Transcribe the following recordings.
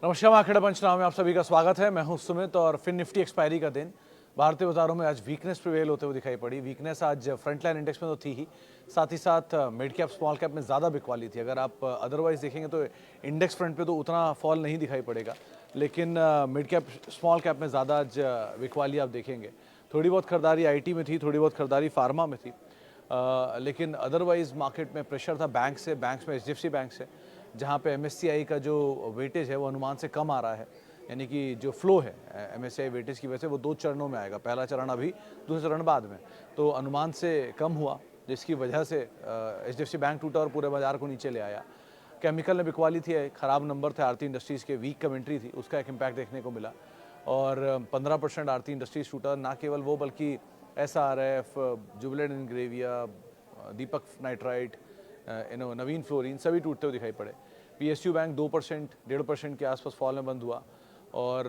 नमस्कार, मार्केट पंचनामे में आप सभी का स्वागत है। मैं हूं सुमित और फिन निफ्टी एक्सपायरी का दिन भारतीय बाजारों में आज वीकनेस प्रिवेल होते हुए दिखाई पड़ी। वीकनेस आज फ्रंटलाइन इंडेक्स में तो थी ही, साथ ही साथ मिड कैप स्मॉल कैप में ज़्यादा बिकवाली थी। अगर आप अदरवाइज देखेंगे तो इंडेक्स फ्रंट पे तो उतना फॉल नहीं दिखाई पड़ेगा, लेकिन मिड कैप स्मॉल कैप में ज़्यादा आज बिकवाली आप देखेंगे। थोड़ी बहुत खरीदारी आईटी में थी, थोड़ी बहुत खरीदारी फार्मा में थी, लेकिन अदरवाइज मार्केट में प्रेशर था बैंक्स में एचडीएफसी बैंक से, जहाँ पे एमएससीआई का जो वेटेज है वो अनुमान से कम आ रहा है। यानी कि जो फ्लो है एमएससीआई वेटेज की वजह से वो 2 चरणों में आएगा, पहला चरण अभी, दूसरा चरण बाद में। तो अनुमान से कम हुआ, जिसकी वजह से एचडीएफसी बैंक टूटा और पूरे बाजार को नीचे ले आया। केमिकल में बिकवाली थी, खराब नंबर थे आरती इंडस्ट्रीज़ के, वीक कमेंट्री थी, उसका एक इम्पैक्ट देखने को मिला। और 15% आरती इंडस्ट्रीज टूटा, ना केवल वो बल्कि एसआरएफ, जुबिलेंट इनग्रेविया, दीपक नाइट्राइट, नवीन फ्लोरीन सभी टूटते हुए दिखाई पड़े। पीएसयू बैंक 2%, 1.5% के आसपास फॉल में बंद हुआ। और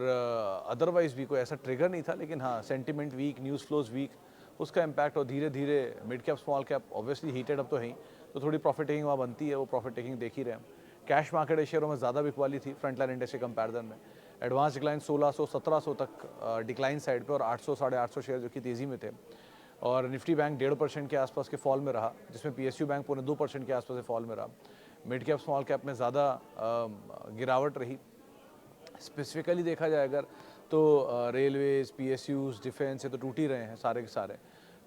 अदरवाइज भी कोई ऐसा ट्रिगर नहीं था, लेकिन हाँ, sentiment weak, news flows weak, उसका इम्पैक्ट। और धीरे धीरे mid cap small cap obviously heated अब तो है ही, तो थोड़ी प्रॉफिट टेकिंग वहाँ बनती है, वो प्रॉफिट टेकिंग देख ही रहे हैं। कैश मार्केट शेयरों में ज़्यादा बिकवाली थी फ्रंटलाइन इंडेक्स के कंपैरिजन में। एडवांस डिक्लाइन 1600-1700 तक डिक्लाइन साइड पे, और 800 850 शेयर जो कि तेज़ी में थे। और निफ्टी बैंक 1.5% के आसपास के फॉल में रहा, जिसमें पीएसयू बैंक 2.25% के आसपास से फॉल में रहा। मिड कैप स्मॉल कैप में ज़्यादा गिरावट रही। स्पेसिफिकली देखा जाए अगर तो रेलवेज, पीएसयूज, डिफेंस, ये तो टूट ही रहे हैं सारे के सारे।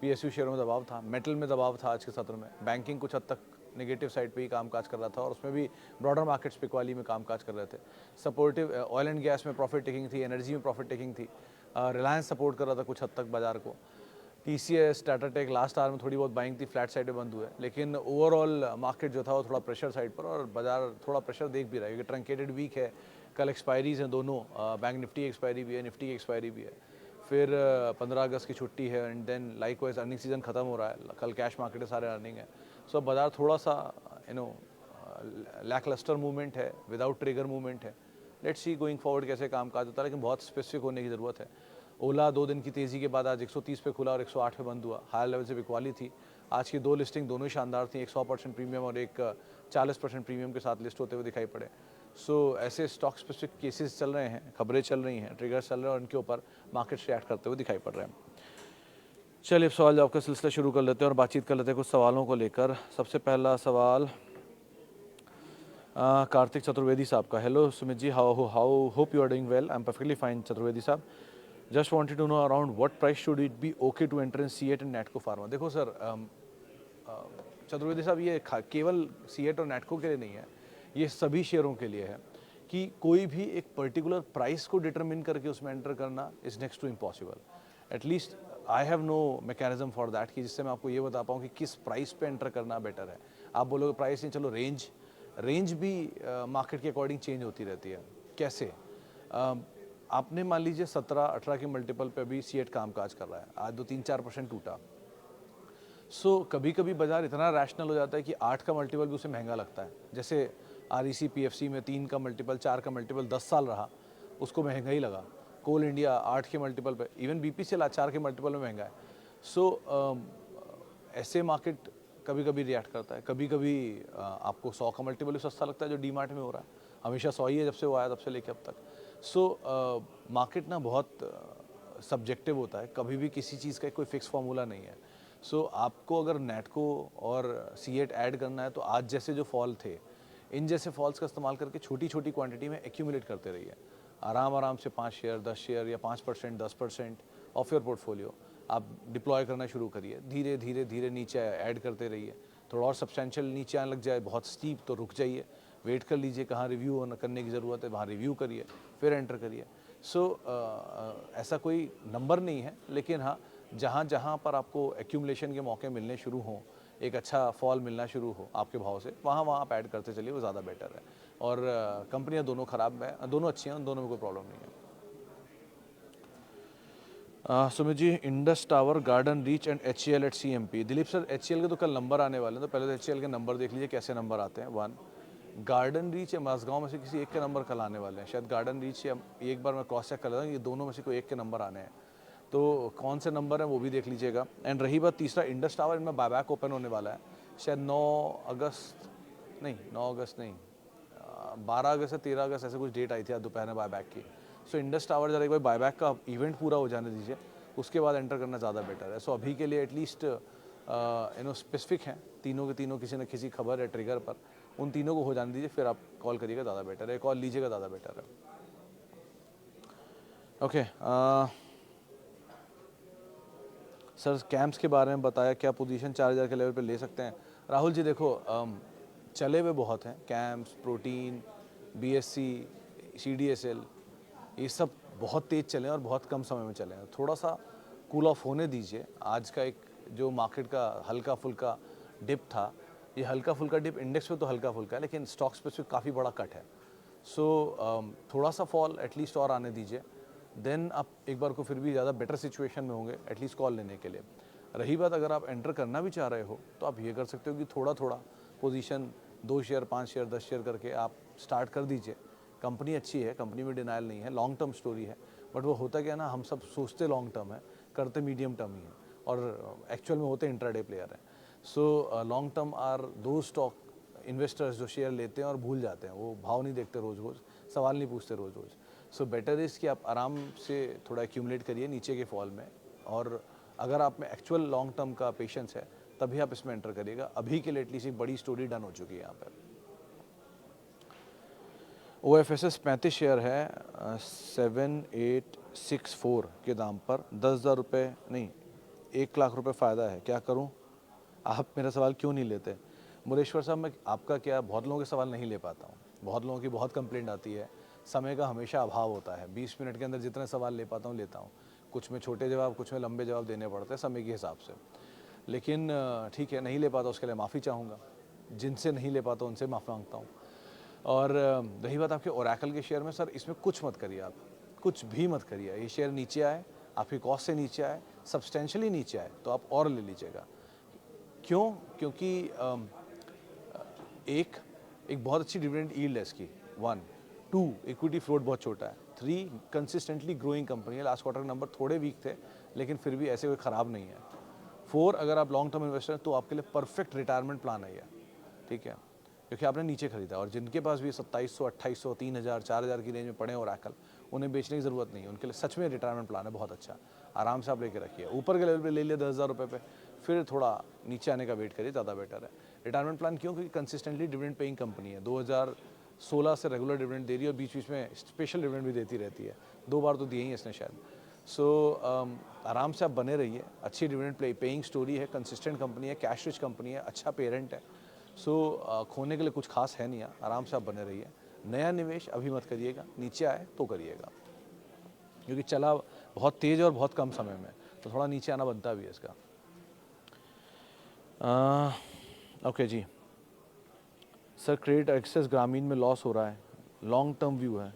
पीएसयू शेयरों में दबाव था, मेटल में दबाव था आज के सत्र में। बैंकिंग कुछ हद तक नेगेटिव साइड पे ही कामकाज कर रहा था, और उसमें भी ब्रॉडर मार्केट्स पिकवाली में कामकाज कर रहे थे। सपोर्टिव ऑयल एंड गैस में प्रॉफिट टेकिंग थी, एनर्जी में प्रॉफिट टेकिंग थी। रिलायंस सपोर्ट कर रहा था कुछ हद तक बाजार को। TCS, Tata tech last hour में थोड़ी बहुत बाइंग थी, फ्लैट साइड पे बंद हुए, लेकिन ओवरऑल मार्केट जो था वो थोड़ा प्रेशर साइड पर, और बाजार थोड़ा प्रेशर देख भी रहा है क्योंकि ट्रंकेटेड वीक है। कल एक्सपायरीज हैं दोनों, बैंक निफ्टी की एक्सपायरी भी है, निफ्टी की एक्सपायरी भी है। फिर 15 अगस्त की छुट्टी है, and then likewise earning season खत्म हो रहा है। कल कैश मार्केट है, सारे अर्निंग है। सो बाजार थोड़ा सा लैकलस्टर मूवमेंट है, विदाउट ट्रिगर मूवमेंट है। लेट्स सी गोइंग फॉरवर्ड कैसे कामकाज होता है, लेकिन बहुत स्पेसिफिक होने की ज़रूरत है। ओला 2 दिन की तेज़ी के बाद आज 130 पे खुला और 108 पे बंद हुआ, हायर लेवल से बिकवाली थी। आज की 2 लिस्टिंग दोनों ही शानदार थी, एक 100% प्रीमियम और एक 40% प्रीमियम के साथ लिस्ट होते हुए दिखाई पड़े। सो ऐसे स्टॉक स्पेसिफिक केसेस चल रहे हैं, खबरें चल रही हैं, ट्रिगर्स चल रहे हैं, और उनके ऊपर मार्केट्स रिएक्ट करते हुए दिखाई पड़ रहे हैं। चलिए, अब सवाल जवाब का सिलसिला शुरू कर लेते हैं और बातचीत कर लेते हैं कुछ सवालों को लेकर। सबसे पहला सवाल कार्तिक चतुर्वेदी साहब का। Hello Sumit ji, how hope you are doing well. I am perfectly fine Chaturvedi साहब। Just wanted to know around what price should it be okay to enter in CEAT and Natco Pharma. देखो सर, चतुर्वेदी साहब, ये केवल सीएट और नेटको के लिए नहीं है, ये सभी शेयरों के लिए है कि कोई भी एक पर्टिकुलर प्राइस को डिटरमिन करके उसमें एंटर करना is next to impossible. At least I have no mechanism for that कि जिससे मैं आपको ये बता पाऊँ कि किस प्राइस पे एंटर करना बेटर है। आप बोलोगे प्राइस नहीं, चलो रेंज भी मार्केट के अकॉर्डिंग चेंज होती रहती है। कैसे? आपने मान लीजिए 17-18 के मल्टीपल पे अभी सीएट कामकाज कर रहा है, आज 2-3-4% टूटा। सो कभी कभी बाजार इतना रैशनल हो जाता है कि 8 का मल्टीपल भी उसे महंगा लगता है। जैसे आरईसी पीएफसी में 3 का मल्टीपल, 4 का मल्टीपल 10 साल रहा, उसको महंगा ही लगा। कोल इंडिया 8 के मल्टीपल पे, इवन बीपीसीएल 4 के मल्टीपल में महंगा है। सो ऐसे मार्केट कभी कभी रिएक्ट करता है। कभी कभी आपको 100 का मल्टीपल भी सस्ता लगता है, जो डीमार्ट में हो रहा है। हमेशा 100 ही है, जब से वो आया तब से लेके अब तक। सो मार्केट ना बहुत सब्जेक्टिव होता है, कभी भी किसी चीज़ का कोई फिक्स फार्मूला नहीं है। सो आपको अगर नेटको और सीएट ऐड करना है तो आज जैसे जो फॉल थे, इन जैसे फॉल्स का इस्तेमाल करके छोटी छोटी क्वांटिटी में एक्यूमुलेट करते रहिए। आराम से 5 शेयर, 10 शेयर या 5%, 10% ऑफ योर पोर्टफोलियो आप डिप्लॉय करना शुरू करिए। धीरे धीरे धीरे नीचे ऐड करते रहिए। थोड़ा और सब्सटेंशियल नीचे आने लग जाए, बहुत स्टीप, तो रुक जाइए, वेट कर लीजिए, कहाँ रिव्यू करने की ज़रूरत है वहाँ रिव्यू करिए, फिर एंटर करिए। सो ऐसा कोई नंबर नहीं है, लेकिन हाँ, जहाँ जहाँ पर आपको एक्यूमुलेशन के मौके मिलने शुरू हों, एक अच्छा फॉल मिलना शुरू हो आपके भाव से, वहाँ आप ऐड करते चलिए, वो ज़्यादा बेटर है। और कंपनियाँ दोनों ख़राब है, दोनों अच्छी हैं, दोनों में कोई प्रॉब्लम नहीं है। Sumit ji, Indus Tower, Garden Reach and HCL at CMP. Dilip sir, HCL के तो कल नंबर आने वाले हैं, तो पहले तो एचसीएल के नंबर देख लीजिए कैसे नंबर आते हैं। 1 गार्डन रीच या मासगांव में से किसी एक के नंबर कल आने वाले हैं, शायद गार्डन रीच, या एक बार मैं क्रॉस चेक कर लेता हूँ, ये दोनों में से कोई एक के नंबर आने हैं, तो कौन से नंबर हैं वो भी देख लीजिएगा। एंड रही बात तीसरा, इंडस टावर, इनमें बायबैक ओपन होने वाला है शायद 9 अगस्त नहीं, 12 अगस्त से 13 अगस्त ऐसे कुछ डेट आई थी आज दोपहर में बायबैक की। सो इंडस टावर जरा एक बार बायबैक का इवेंट पूरा हो जाने दीजिए, उसके बाद एंटर करना ज़्यादा बेटर है। सो अभी के लिए एटलीस्ट स्पेसिफिक हैं तीनों के तीनों किसी न किसी खबर या ट्रिगर पर, उन तीनों को हो जाने दीजिए, फिर आप कॉल करिएगा ज़्यादा बेटर है, कॉल लीजिएगा ज़्यादा बेटर है। ओके सर, कैंप्स के बारे में बताया, क्या पोजीशन 4000 के लेवल पे ले सकते हैं? राहुल जी देखो, चले हुए बहुत हैं कैंप्स, प्रोटीन, बीएससी, सीडीएसएल, ये सब बहुत तेज़ चले हैं और बहुत कम समय में चले हैं। थोड़ा सा कूल ऑफ होने दीजिए। आज का एक जो मार्केट का हल्का फुल्का डिप था, ये हल्का फुल्का डिप इंडेक्स पे तो हल्का फुल्का है, लेकिन स्टॉक्स पे काफ़ी बड़ा कट है। सो थोड़ा सा फॉल एटलीस्ट और आने दीजिए, देन आप एक बार को फिर भी ज़्यादा बेटर सिचुएशन में होंगे एटलीस्ट कॉल लेने के लिए। रही बात अगर आप एंटर करना भी चाह रहे हो तो आप ये कर सकते हो कि थोड़ा थोड़ा पोजीशन 2 शेयर, 5 शेयर, 10 शेयर करके आप स्टार्ट कर दीजिए। कंपनी अच्छी है, कंपनी में डिनाइल नहीं है, लॉन्ग टर्म स्टोरी है, बट वो होता क्या ना, हम सब सोचते लॉन्ग टर्म है, करते मीडियम टर्म ही है, और एक्चुअल में होते इंट्राडे प्लेयर हैं। सो लॉन्ग टर्म आर दो स्टॉक इन्वेस्टर्स जो शेयर लेते हैं और भूल जाते हैं, वो भाव नहीं देखते रोज़ रोज़, सवाल नहीं पूछते रोज़ रोज़। सो बेटर इज़ कि आप आराम से थोड़ा एक्यूमुलेट करिए नीचे के फॉल में, और अगर आप में एक्चुअल लॉन्ग टर्म का पेशेंस है तभी आप इसमें एंटर करिएगा। अभी के लिए एटलीस्ट एक बड़ी स्टोरी डन हो चुकी है यहाँ पर। OFSS 35 शेयर है 7864 के दाम पर, 10,000 रुपये नहीं 1 लाख रुपए फ़ायदा है, क्या करूं? आप मेरा सवाल क्यों नहीं लेते? मुरेश्वर साहब, मैं आपका क्या, बहुत लोगों के सवाल नहीं ले पाता हूं, बहुत लोगों की बहुत कंप्लेंट आती है, समय का हमेशा अभाव होता है। 20 मिनट के अंदर जितने सवाल ले पाता हूँ लेता हूँ, कुछ में छोटे जवाब, कुछ में लंबे जवाब देने पड़ते हैं समय के हिसाब से। लेकिन ठीक है, नहीं ले पाता उसके लिए माफ़ी चाहूँगा, जिनसे नहीं ले पाता उनसे माफ़ी मांगता हूँ। और रही बात आपके ओरेकल के शेयर में, सर इसमें कुछ मत करिए, आप कुछ भी मत करिए। ये शेयर नीचे आए, आपकी कॉस्ट से नीचे आए, सब्सटेंशियली नीचे आए तो आप और ले लीजिएगा। क्यों? क्योंकि एक बहुत अच्छी डिविडेंड यील्ड है इसकी, 1, 2 इक्विटी फ्लोट बहुत छोटा है, 3 कंसिस्टेंटली ग्रोइंग कंपनी है। लास्ट क्वार्टर के नंबर थोड़े वीक थे लेकिन फिर भी ऐसे कोई ख़राब नहीं है। 4 अगर आप लॉन्ग टर्म इन्वेस्टर हैं तो आपके लिए परफेक्ट रिटायरमेंट प्लान है ये, ठीक है, क्योंकि आपने नीचे खरीदा। और जिनके पास भी 2700, 2800, 3000, 4000 की रेंज में पड़े ओरेकल, उन्हें बेचने की ज़रूरत नहीं है, उनके लिए सच में रिटायरमेंट प्लान है बहुत अच्छा। आराम से आप लेके रखिए, ऊपर के लेवल पे ले लिया 10,000 रुपये पे, फिर थोड़ा नीचे आने का वेट करिए, ज़्यादा बेटर है। रिटायरमेंट प्लान क्यों? क्योंकि कंसिस्टेंटली डिविडेंड पेइंग कंपनी है, 2016 से रेगुलर डिविडेंड दे रही है और बीच बीच में स्पेशल डिविडेंड भी देती रहती है, 2 बार तो दिए ही इसने शायद। सो आराम से आप बने रहिए, अच्छी डिविडेंड पेइंग स्टोरी है, कंसिस्टेंट कंपनी है, कैश रिच कंपनी है, अच्छा पेरेंट है। सो खोने के लिए कुछ खास है नहीं है, आराम से आप बने रहिए। नया निवेश अभी मत करिएगा, नीचे आए तो करिएगा, क्योंकि चला बहुत तेज़ और बहुत कम समय में, तो थोड़ा नीचे आना बनता भी है इसका। ओके जी सर, क्रेडिट एक्सेस ग्रामीण में लॉस हो रहा है, लॉन्ग टर्म व्यू है,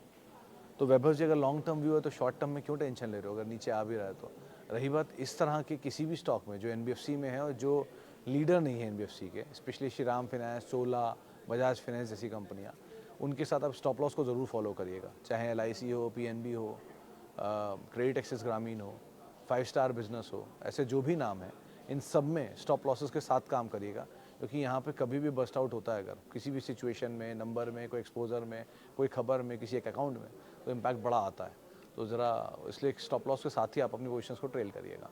तो वैभव जी अगर लॉन्ग टर्म व्यू है तो शॉर्ट टर्म में क्यों टेंशन ले रहे हो अगर नीचे आ भी रहा है तो? रही बात इस तरह के किसी भी स्टॉक में जो एनबीएफसी में है और जो लीडर नहीं है एनबीएफसी के, स्पेशली श्रीराम फाइनेंस, चोला, बजाज फाइनेंस जैसी कंपनियां, उनके साथ आप स्टॉप लॉस को ज़रूर फॉलो करिएगा, चाहे LIC हो, PNB हो, क्रेडिट एक्सेस ग्रामीण हो, 5 स्टार बिजनेस हो, ऐसे जो भी नाम है इन सब में स्टॉप लॉसेस के साथ काम करिएगा, क्योंकि यहाँ पे कभी भी बस्ट आउट होता है अगर किसी भी सिचुएशन में, नंबर में, कोई एक्सपोजर में, कोई खबर में, किसी एक अकाउंट में, तो इम्पैक्ट बड़ा आता है। तो ज़रा इसलिए स्टॉप लॉस के साथ ही आप अपनी पोजीशंस को ट्रेल करिएगा।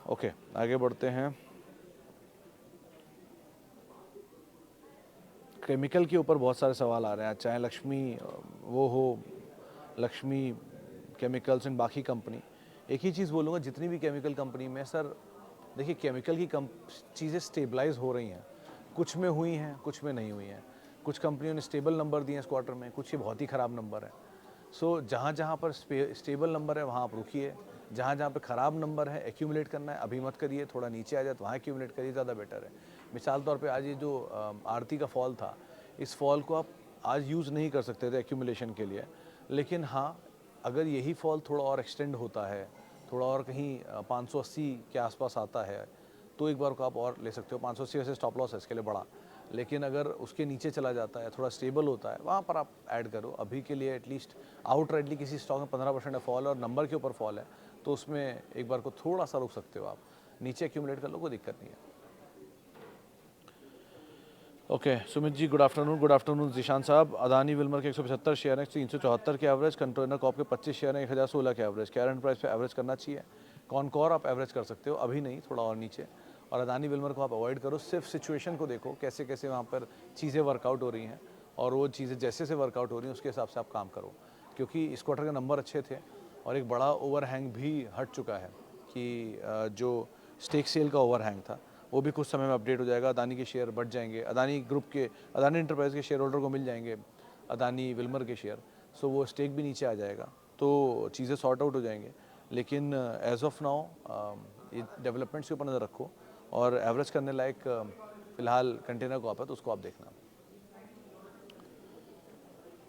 ओके आगे बढ़ते हैं। केमिकल के ऊपर बहुत सारे सवाल आ रहे हैं, चाहे लक्ष्मी वो हो, लक्ष्मी केमिकल्स एंड बाकी कंपनी। एक ही चीज़ बोलूँगा, जितनी भी केमिकल कंपनी में सर देखिए, केमिकल की चीज़ें स्टेबलाइज हो रही हैं, कुछ में हुई हैं, कुछ में नहीं हुई हैं। कुछ कंपनियों ने स्टेबल नंबर दिए हैं इस क्वार्टर में, कुछ ये बहुत ही ख़राब नंबर है। सो जहाँ जहाँ पर स्टेबल नंबर है वहाँ आप रुकिए, जहाँ जहाँ पे ख़राब नंबर है एक्यूमुलेट करना है अभी मत करिए, थोड़ा नीचे आ जाए तो वहाँ एक्यूमुलेट करिए, ज़्यादा बेटर है। मिसाल तौर पे आज ये जो आरती का फॉल था, इस फॉल को आप आज यूज़ नहीं कर सकते थे एक्यूमुलेशन के लिए, लेकिन हाँ अगर यही फॉल थोड़ा और एक्सटेंड होता है, थोड़ा और कहीं 580 के आसपास आता है तो एक बार को आप और ले सकते हो। 580 वैसे स्टॉप लॉस है इसके लिए बड़ा, लेकिन अगर उसके नीचे चला जाता है, थोड़ा स्टेबल होता है, वहाँ पर आप ऐड करो। अभी के लिए एटलीस्ट आउटराइटली किसी स्टॉक में 15% फॉल और नंबर के ऊपर फॉल है तो उसमें एक बार को थोड़ा सा रुक सकते हो आप, नीचे एक्यूमुलेट कर लो, कोई दिक्कत नहीं है। Okay Sumit ji, good afternoon Zeeshan साहब। अदानी विल्मर के 175 शेयर हैं, 374 के एवरेज, कंटेनर कॉप के 25 शेयर हैं, 1016 के एवरेज। करंट प्राइस पे एवरेज करना चाहिए। कॉनकॉर आप एवरेज कर सकते हो, अभी नहीं, थोड़ा और नीचे। और अदानी विल्मर को आप अवॉइड करो, सिर्फ सिचुएशन को देखो, कैसे कैसे वहाँ पर चीज़ें वर्कआउट हो रही हैं, और वो चीज़ें जैसे से वर्कआउट हो रही हैं उसके हिसाब से आप काम करो। क्योंकि इस क्वार्टर के नंबर अच्छे थे और एक बड़ा ओवरहैंग भी हट चुका है कि जो स्टेक सेल का ओवरहैंग था वो भी कुछ समय में अपडेट हो जाएगा। अदानी के शेयर बढ़ जाएंगे, अदानी ग्रुप के, अदानी इंटरप्राइज के शेयर होल्डर को मिल जाएंगे अदानी विल्मर के शेयर, सो वो स्टेक भी नीचे आ जाएगा, तो चीज़ें सॉर्ट आउट हो जाएंगे। लेकिन एज ऑफ नाउ ये डेवलपमेंट्स के ऊपर नज़र रखो, और एवरेज करने लायक फ़िलहाल कंटेनर को आप है तो उसको आप देखना।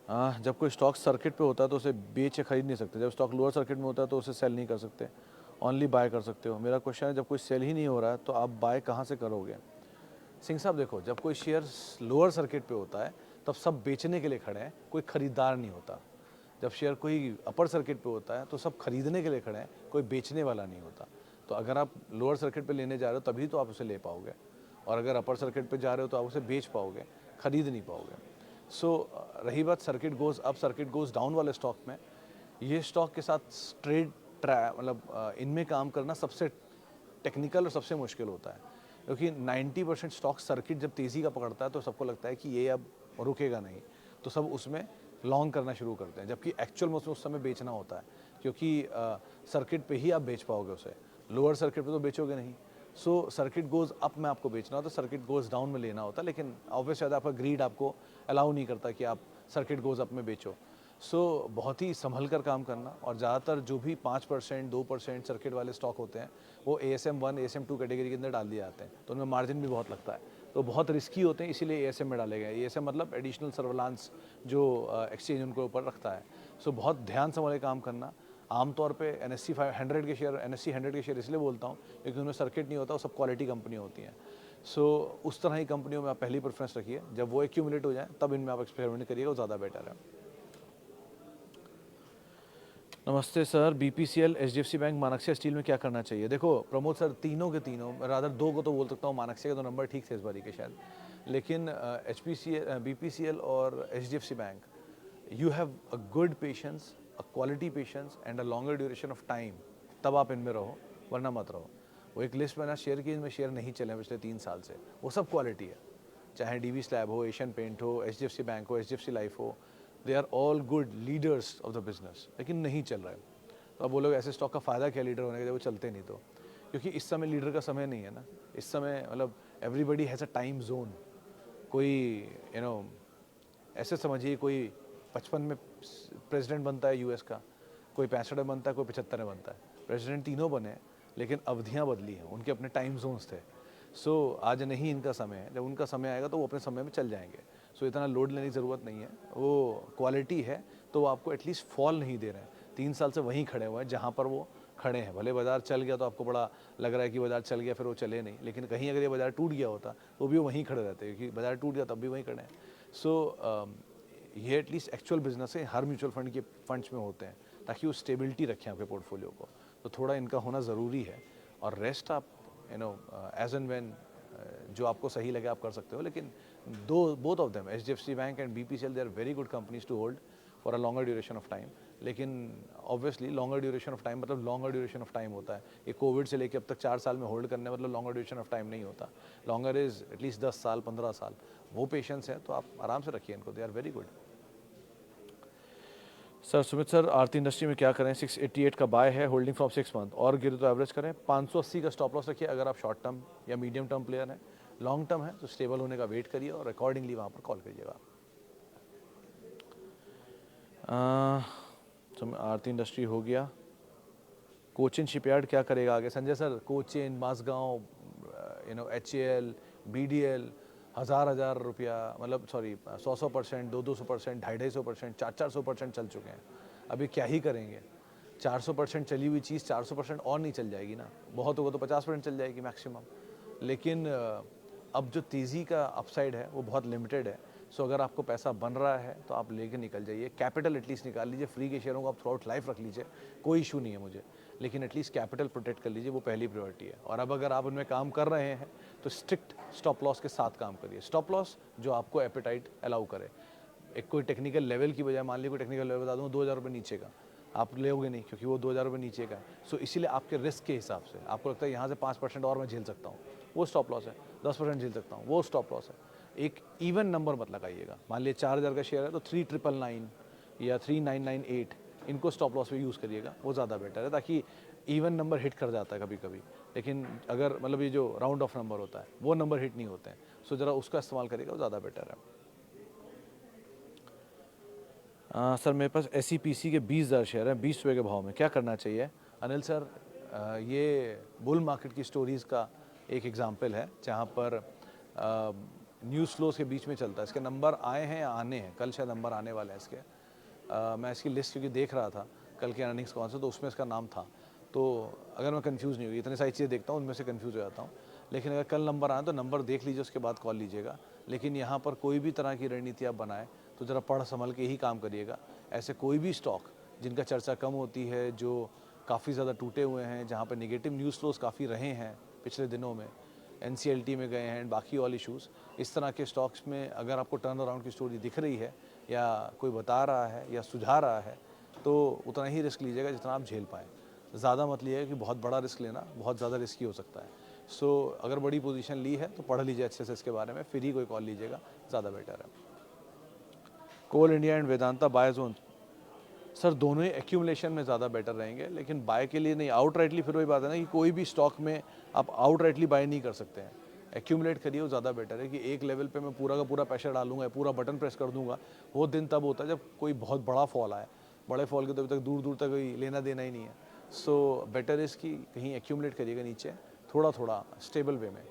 हाँ, जब कोई स्टॉक सर्किट पे होता है तो उसे बेच या खरीद नहीं सकते। जब स्टॉक लोअर सर्किट में होता है तो उसे सेल नहीं कर सकते, ओनली बाय कर सकते हो। मेरा क्वेश्चन है, जब कोई सेल ही नहीं हो रहा है तो आप बाय कहाँ से करोगे? सिंह साहब देखो, जब कोई शेयर लोअर सर्किट पे होता है तब सब बेचने के लिए खड़े हैं, कोई खरीदार नहीं होता। जब शेयर कोई अपर सर्किट पे होता है तो सब खरीदने के लिए खड़े हैं, कोई बेचने वाला नहीं होता। तो अगर आप लोअर सर्किट पे लेने जा रहे हो तभी तो आप उसे ले पाओगे, और अगर अपर सर्किट पे जा रहे हो तो आप उसे बेच पाओगे, खरीद नहीं पाओगे। सो रही बात circuit goes up circuit goes down वाले स्टॉक में, ये स्टॉक के साथ ट्रेड मतलब इनमें काम करना सबसे टेक्निकल और सबसे मुश्किल होता है, क्योंकि 90% स्टॉक सर्किट जब तेज़ी का पकड़ता है तो सबको लगता है कि ये अब रुकेगा नहीं, तो सब उसमें लॉन्ग करना शुरू करते हैं, जबकि एक्चुअल में उसमें उस समय बेचना होता है, क्योंकि सर्किट पे ही आप बेच पाओगे उसे, लोअर सर्किट पे तो बेचोगे नहीं। सो सर्किट गोज़ अप में आपको बेचना होता है, सर्किट गोज़ डाउन में लेना होता है, लेकिन ऑब्वियस आपका ग्रीड आपको अलाउ नहीं करता कि आप सर्किट गोज़ अप में बेचो। सो बहुत ही संभल कर काम करना, और ज़्यादातर जो भी 5% 2% सर्किट वाले स्टॉक होते हैं वो ASM 1 ASM 2 कैटेगरी के अंदर डाल दिए जाते हैं, तो उनमें मार्जिन भी बहुत लगता है, तो बहुत रिस्की होते हैं, इसीलिए ASM में डाले गए। ASM मतलब एडिशनल सर्विलांस जो एक्सचेंज उनके ऊपर रखता है। सो बहुत ध्यान से वाले काम करना। आमतौर पे NSE 500 के शेयर, NSE 100 के शेयर इसलिए बोलता हूँ क्योंकि उनमें सर्किट नहीं होता, वो सब क्वालिटी कंपनी होती हैं। सो उस तरह की कंपनियों में आप पहली प्रेफरेंस रखिए, जब वो एक्यूमुलेट हो जाए तब इनमें आप एक्सपेरिमेंट करिएगा, वो ज़्यादा बेटर है। नमस्ते sir, BPCL, HDFC bank, Manaksia steel में क्या करना चाहिए? देखो प्रमोद सर, तीनों के तीनों, रादर दो को तो बोल सकता हूँ, मानक्सिया के तो नंबर ठीक थे इस बारी के शायद, लेकिन BPCL और HDFC bank, you have a good patience, a quality patience and a longer duration of time, तब आप इनमें रहो, वरना मत रहो। वो एक लिस्ट बना शेयर की, इनमें शेयर नहीं चले पिछले 3 साल से, वो सब क्वालिटी है, चाहे DV स्लैब हो, एशियन पेंट हो, HDFC बैंक हो, HDFC लाइफ हो, they are all good leaders of the business, लेकिन नहीं चल रहा है। तो अब बोलोगे ऐसे स्टॉक का फ़ायदा क्या लीडर होने का जब वो चलते नहीं, तो क्योंकि इस समय लीडर का समय नहीं है ना, इस समय मतलब everybody has a time zone. कोई ऐसे समझिए, कोई 55 में प्रेसिडेंट बनता है US का, कोई 65 में बनता है, कोई 75 में बनता है। प्रेसिडेंट तीनों बने, लेकिन अवधियाँ बदली हैं, उनके अपने टाइम जोन्स थे। सो आज नहीं इनका समय है, जब उनका समय आएगा तो वो अपने समय में चल जाएंगे। सो इतना लोड लेने की ज़रूरत नहीं है, वो क्वालिटी है तो वो आपको एटलीस्ट फॉल नहीं दे रहे हैं। 3 साल से वहीं खड़े हुए हैं जहाँ पर वो खड़े हैं। भले बाजार चल गया तो आपको बड़ा लग रहा है कि बाजार चल गया फिर वो चले नहीं, लेकिन कहीं अगर ये बाजार टूट गया होता तो भी वो वहीं खड़े रहते, क्योंकि बाजार टूट गया तब भी वहीं खड़े हैं। सो ये एटलीस्ट एक्चुअल बिजनेस है, हर म्यूचुअल फंड के फंड्स में होते हैं, ताकि वो स्टेबिलिटी रखें आपके पोर्टफोलियो को, तो थोड़ा इनका होना ज़रूरी है। और रेस्ट आप एज एंड व्हेन जो आपको सही लगे आप कर सकते हो, लेकिन both of them, HDFC bank and BPCL, they are very good companies to hold for a longer duration of time. लेकिन obviously longer duration of time मतलब लॉन्गर ड्यूरेशन ऑफ टाइम होता है, ये कोविड से लेकर अब तक 4 साल में होल्ड करने मतलब लॉन्गर ड्यूरेशन ऑफ टाइम नहीं होता। लॉन्गर इज एटलीस्ट 10 साल 15 साल, वो पेशेंस है तो आप आराम से रखिए इनको, they are very good. Sir Sumit sir, Aarti industry में क्या करें? 688 का बाय है, होल्डिंग फ्रॉम 6 मंथ, और गिरे तो एवरेज करें। 580 का स्टॉप लॉस रखिए अगर आप शॉर्ट टर्म या मीडियम टर्म प्लेयर हैं। लॉन्ग टर्म है तो स्टेबल होने का वेट करिए और अकॉर्डिंगली वहाँ पर कॉल करिएगा। तो आरती इंडस्ट्री हो गया। कोचिन शिपयार्ड क्या करेगा आगे? Sanjay sir, Cochin, Mazagaon, HAL, BDL, हज़ार रुपया, मतलब सॉरी 100% 200%, 250%, 400% चल चुके हैं। अभी क्या ही करेंगे? 400% चली हुई चीज़ 400% और नहीं चल जाएगी ना, बहुत होगा तो 50% चल जाएगी मैक्सिमम। लेकिन अब जो तेज़ी का अपसाइड है वो बहुत लिमिटेड है। सो अगर आपको पैसा बन रहा है तो आप लेके निकल जाइए, कैपिटल एटलीस्ट निकाल लीजिए, फ्री के शेयरों को आप थ्रू आउट लाइफ रख लीजिए, कोई इशू नहीं है मुझे। लेकिन एटलीस्ट कैपिटल प्रोटेक्ट कर लीजिए, वो पहली प्रायोरिटी है। और अब अगर आप उनमें काम कर रहे हैं तो स्ट्रिक्ट स्टॉप लॉस के साथ काम करिए। स्टॉप लॉस जो आपको एपेटाइट अलाउ करे। एक कोई टेक्निकल लेवल की बजाय, मान लीजिए कोई टेक्निकल लेवल बता दूँ 2,000 रुपये नीचे का, आप लेोगे नहीं क्योंकि वो 2,000 रुपये नीचे का है। सो इसीलिए आपके रिस्क के हिसाब से आपको लगता है यहाँ से 5% और मैं झेल सकता हूँ, वो स्टॉप लॉस है। 10% झेल सकता हूँ, वो स्टॉप लॉस है। एक इवन नंबर मत लगाइएगा। मान लीजिए 4,000 का शेयर है तो 3,999 या 3,998 इनको स्टॉप लॉस में यूज़ करिएगा, वो ज़्यादा बेटर है, ताकि इवन नंबर हिट कर जाता है कभी कभी। लेकिन अगर मतलब ये जो राउंड ऑफ नंबर होता है वो नंबर हिट नहीं होते हैं, सो ज़रा उसका इस्तेमाल करिएगा, वो ज़्यादा बेटर है। सर मेरे पास SEPC के 20,000 शेयर हैं 20 रुपये के भाव में, क्या करना चाहिए? अनिल सर, ये बुल मार्केट की स्टोरीज़ का एक एग्जांपल है जहाँ पर न्यूज़ फ्लोज के बीच में चलता है। इसके नंबर आए हैं या आने हैं, कल शायद नंबर आने वाले हैं इसके। मैं इसकी लिस्ट क्योंकि देख रहा था कल के अर्निंग्स कौन से, तो उसमें इसका नाम था। तो अगर मैं कंफ्यूज नहीं हुई, इतनी सारी चीज़ें देखता हूँ उनमें से कंफ्यूज हो जाता हूँ, लेकिन अगर कल नंबर आए तो नंबर देख लीजिए, उसके बाद कॉल लीजिएगा। लेकिन यहाँ पर कोई भी तरह की रणनीति आप बनाएं तो ज़रा पढ़ संभल के ही काम करिएगा। ऐसे कोई भी स्टॉक जिनका चर्चा कम होती है, जो काफ़ी ज़्यादा टूटे हुए हैं, जहाँ पर निगेटिव न्यूज़ फ्लोज काफ़ी रहे हैं पिछले दिनों में, NCLT में गए हैं, बाकी ऑल इश्यूज़, इस तरह के स्टॉक्स में अगर आपको टर्न अराउंड की स्टोरी दिख रही है या कोई बता रहा है या सुझा रहा है तो उतना ही रिस्क लीजिएगा जितना आप झेल पाएँ। ज़्यादा मत लीजिएगा कि बहुत बड़ा रिस्क लेना बहुत ज़्यादा रिस्की हो सकता है। सो अगर बड़ी पोजीशन ली है तो पढ़ लीजिए अच्छे से इसके बारे में, फिर ही कोई कॉल लीजिएगा, ज़्यादा बेटर है। Coal India and Vedanta buy zone, sir दोनों ही एक्यूमुलेशन में ज़्यादा बेटर रहेंगे, लेकिन बाय के लिए नहीं। आउटराइटली फिर वही बात है ना कि कोई भी स्टॉक में आप आउटराइटली बाय नहीं कर सकते हैं, एक्यूमुलेट करिए, वो ज़्यादा बेटर है। कि एक लेवल पे मैं पूरा का पूरा पैसा डालूंगा, पूरा बटन प्रेस कर दूंगा, वो दिन तब होता है जब कोई बहुत बड़ा फॉल आए। बड़े फॉल के तो अभी तक दूर दूर तक कोई लेना देना ही नहीं है। सो बेटर इज़ कि कहीं एक्यूमुलेट करिएगा नीचे, थोड़ा थोड़ा स्टेबल वे में।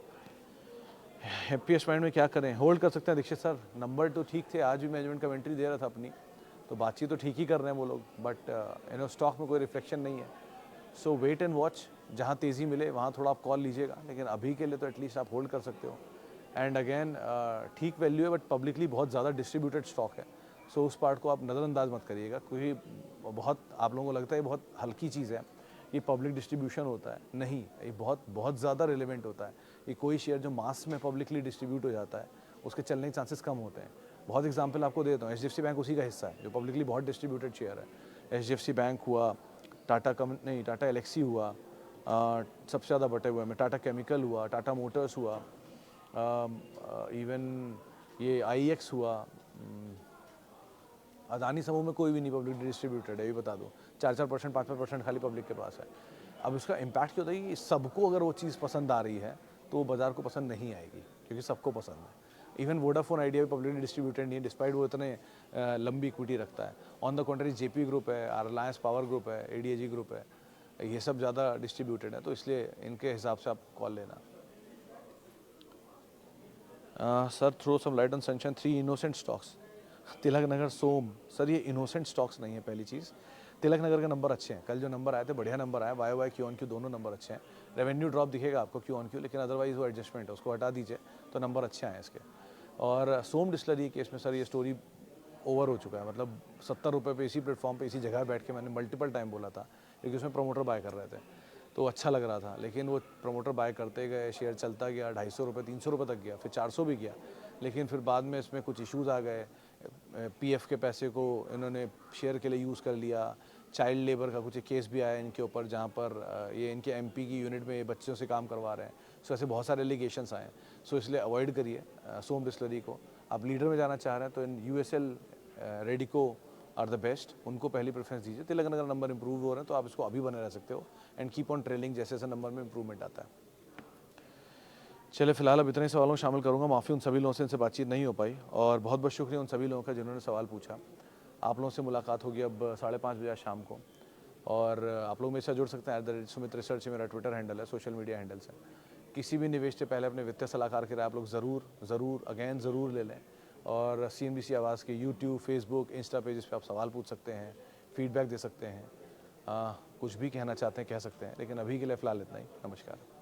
हैप्पीएस्ट माइंड में क्या करें? होल्ड कर सकते हैं दीक्षित सर, नंबर तो ठीक थे, आज भी मैनेजमेंट कमेंट्री दे रहा था अपनी, तो बातचीत तो ठीक ही कर रहे हैं वो लोग, बट स्टॉक में कोई रिफ्लेक्शन नहीं है। सो वेट एंड वॉच, जहाँ तेज़ी मिले वहाँ थोड़ा आप कॉल लीजिएगा, लेकिन अभी के लिए तो एटलीस्ट आप होल्ड कर सकते हो। एंड अगेन ठीक वैल्यू है, बट पब्लिकली बहुत ज़्यादा डिस्ट्रीब्यूटेड स्टॉक है, सो उस पार्ट को आप नज़रअंदाज मत करिएगा, क्योंकि बहुत आप लोगों को लगता है बहुत हल्की चीज़ है, ये पब्लिक डिस्ट्रीब्यूशन होता है, नहीं, ये बहुत बहुत ज़्यादा रिलेवेंट होता है। ये कोई शेयर जो मास में पब्लिकली डिस्ट्रीब्यूट हो जाता है उसके चलने के चांसेस कम होते हैं। बहुत एग्जांपल आपको देता हूँ, HDFC बैंक उसी का हिस्सा है जो पब्लिकली बहुत डिस्ट्रीब्यूटेड शेयर है। HDFC बैंक हुआ, टाटा एलेक्सी हुआ, सबसे ज़्यादा बटे हुए में टाटा केमिकल हुआ, टाटा मोटर्स हुआ, इवन ये IEX हुआ, अदानी समूह में कोई भी नहीं पब्लिक डिस्ट्रीब्यूटेड है, ये बता दो। 4% 5% खाली पब्लिक के पास है। अब इसका इम्पैक्ट क्या होता है कि सबको अगर वो चीज़ पसंद आ रही है तो बाज़ार को पसंद नहीं आएगी, क्योंकि सबको पसंद है। इवन वोडाफोन आइडिया भी पब्लिकली डिस्ट्रीब्यूटेड नहीं है, डिस्पाइट वो इतने लंबी इक्विटी रखता है। ऑन द कॉन्ट्री JP ग्रुप है, रिलायंस पावर ग्रुप है, ADAG ग्रुप है, ये सब ज़्यादा डिस्ट्रीब्यूटेड है, तो इसलिए इनके हिसाब से आप कॉल लेना। Sir throw some light on sunshine 3 innocent stocks. Tilak Nagar, Som, sir ये इनोसेंट स्टॉक्स नहीं है पहली चीज़। तिलक नगर के नंबर अच्छे हैं, कल जो नंबर आए थे बढ़िया नंबर आए, YOY Q-on-Q दोनों नंबर अच्छे हैं। रेवेन्यू ड्रॉप दिखेगा आपको Q-on-Q, लेकिन अदरवाइज वो एडजस्टमेंट है, उसको हटा दीजिए तो नंबर अच्छे आए इसके। और सोम डिस्लरी केस में सर ये स्टोरी ओवर हो चुका है, मतलब 70 रुपये पे इसी प्लेटफॉर्म पे इसी जगह बैठ के मैंने मल्टीपल टाइम बोला था, क्योंकि उसमें प्रमोटर बाय कर रहे थे तो अच्छा लग रहा था, लेकिन वो प्रमोटर बाय करते गए, शेयर चलता गया, 250 रुपये 300 रुपये तक गया, फिर 400 भी गया, लेकिन फिर बाद में इसमें कुछ इश्यूज़ आ गए। PF के पैसे को इन्होंने शेयर के लिए यूज़ कर लिया, चाइल्ड लेबर का कुछ केस भी आया इनके ऊपर, जहाँ पर ये इनके MP की यूनिट में बच्चों से काम करवा रहे हैं। सो ऐसे बहुत सारे एलिगेशंस आए, सो इसलिए अवॉइड करिए सोम डिस्लरी को। आप लीडर में जाना चाह रहे हैं तो इन USL, Radico are the best, उनको पहली प्रेफरेंस दीजिए। तिलक नगर नंबर इंप्रूव हो रहे हैं तो आप इसको अभी बने रह सकते हो, एंड कीप ऑन ट्रेलिंग, जैसे जैसे नंबर में इंप्रूवमेंट आता है। चले फिलहाल अब इतने सवालों शामिल करूंगा, माफ़ी उन सभी लोगों से इनसे बातचीत नहीं हो पाई, और बहुत बहुत शुक्रिया उन सभी लोगों का जिन्होंने सवाल पूछा। आप लोगों से मुलाकात होगी अब 5:30 बजे शाम को, और आप लोग मेरे साथ जुड़ सकते हैं। @सुमित रिसर्च मेरा ट्विटर हैंडल है, सोशल मीडिया हैंडल्स है। किसी भी निवेश से पहले अपने वित्तीय सलाहकार की राय आप लोग ज़रूर ले लें, और CNBC आवाज़ के YouTube, Facebook, इंस्टा पेजेस पे आप सवाल पूछ सकते हैं, फीडबैक दे सकते हैं, कुछ भी कहना चाहते हैं कह सकते हैं, लेकिन अभी के लिए फ़िलहाल इतना ही। नमस्कार।